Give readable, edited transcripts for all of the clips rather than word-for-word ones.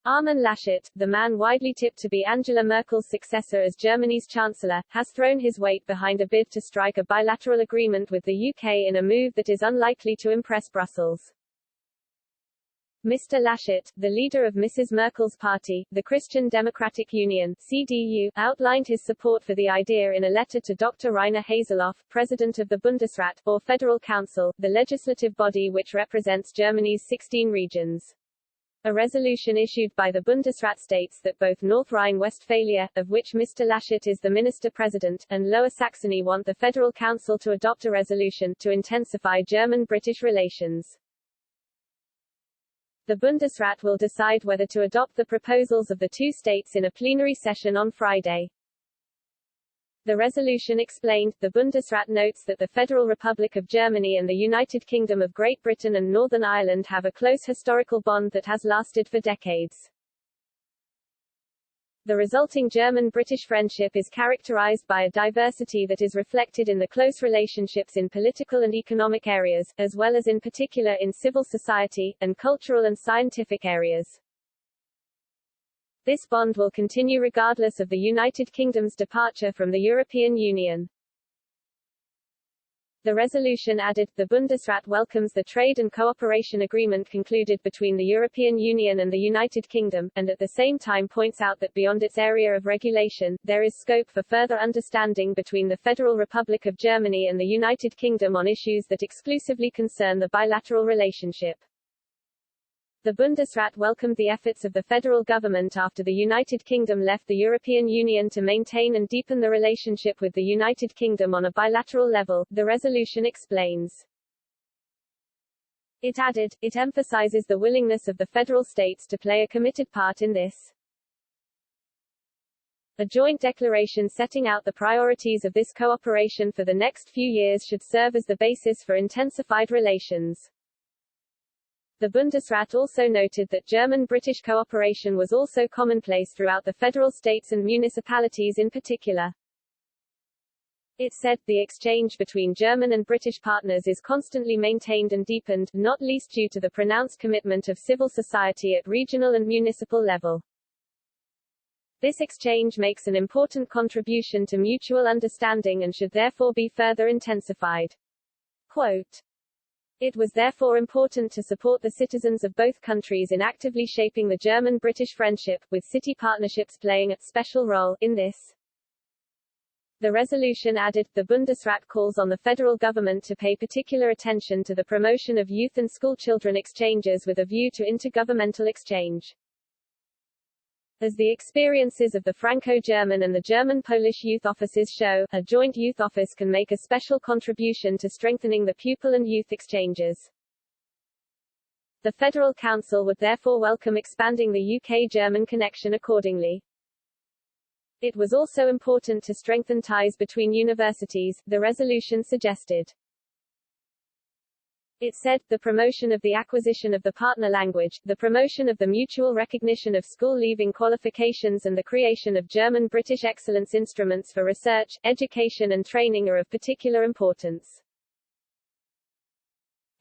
Armin Laschet, the man widely tipped to be Angela Merkel's successor as Germany's chancellor, has thrown his weight behind a bid to strike a bilateral agreement with the UK in a move that is unlikely to impress Brussels. Mr. Laschet, the leader of Mrs. Merkel's party, the Christian Democratic Union (CDU), outlined his support for the idea in a letter to Dr. Rainer Haseloff, president of the Bundesrat, or Federal Council, the legislative body which represents Germany's 16 regions. A resolution issued by the Bundesrat states that both North Rhine-Westphalia, of which Mr. Laschet is the minister-president, and Lower Saxony want the Federal Council to adopt a resolution to intensify German-British relations. The Bundesrat will decide whether to adopt the proposals of the two states in a plenary session on Friday. The resolution explained, the Bundesrat notes that the Federal Republic of Germany and the United Kingdom of Great Britain and Northern Ireland have a close historical bond that has lasted for decades. The resulting German-British friendship is characterized by a diversity that is reflected in the close relationships in political and economic areas, as well as in particular in civil society, and cultural and scientific areas. This bond will continue regardless of the United Kingdom's departure from the European Union. The resolution added, the Bundesrat welcomes the trade and cooperation agreement concluded between the European Union and the United Kingdom, and at the same time points out that beyond its area of regulation, there is scope for further understanding between the Federal Republic of Germany and the United Kingdom on issues that exclusively concern the bilateral relationship. The Bundesrat welcomed the efforts of the federal government after the United Kingdom left the European Union to maintain and deepen the relationship with the United Kingdom on a bilateral level, the resolution explains. It added, it emphasizes the willingness of the federal states to play a committed part in this. A joint declaration setting out the priorities of this cooperation for the next few years should serve as the basis for intensified relations. The Bundesrat also noted that German-British cooperation was also commonplace throughout the federal states and municipalities in particular. It said, the exchange between German and British partners is constantly maintained and deepened, not least due to the pronounced commitment of civil society at regional and municipal level. This exchange makes an important contribution to mutual understanding and should therefore be further intensified. Quote, it was therefore important to support the citizens of both countries in actively shaping the German-British friendship, with city partnerships playing a special role in this. The resolution added, the Bundesrat calls on the federal government to pay particular attention to the promotion of youth and schoolchildren exchanges with a view to intergovernmental exchange. As the experiences of the Franco-German and the German-Polish youth offices show, a joint youth office can make a special contribution to strengthening the pupil and youth exchanges. The Federal Council would therefore welcome expanding the UK-German connection accordingly. It was also important to strengthen ties between universities, the resolution suggested. It said, the promotion of the acquisition of the partner language, the promotion of the mutual recognition of school-leaving qualifications and the creation of German-British excellence instruments for research, education and training are of particular importance.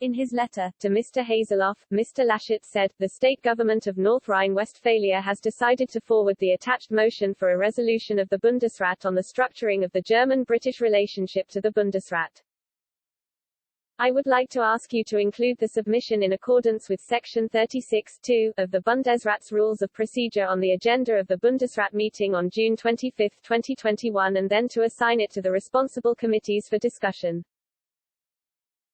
In his letter, to Mr. Haseloff, Mr. Laschet said, the state government of North Rhine-Westphalia has decided to forward the attached motion for a resolution of the Bundesrat on the structuring of the German-British relationship to the Bundesrat. I would like to ask you to include the submission in accordance with Section 36(2) of the Bundesrat's Rules of Procedure on the agenda of the Bundesrat meeting on June 25, 2021 and then to assign it to the responsible committees for discussion.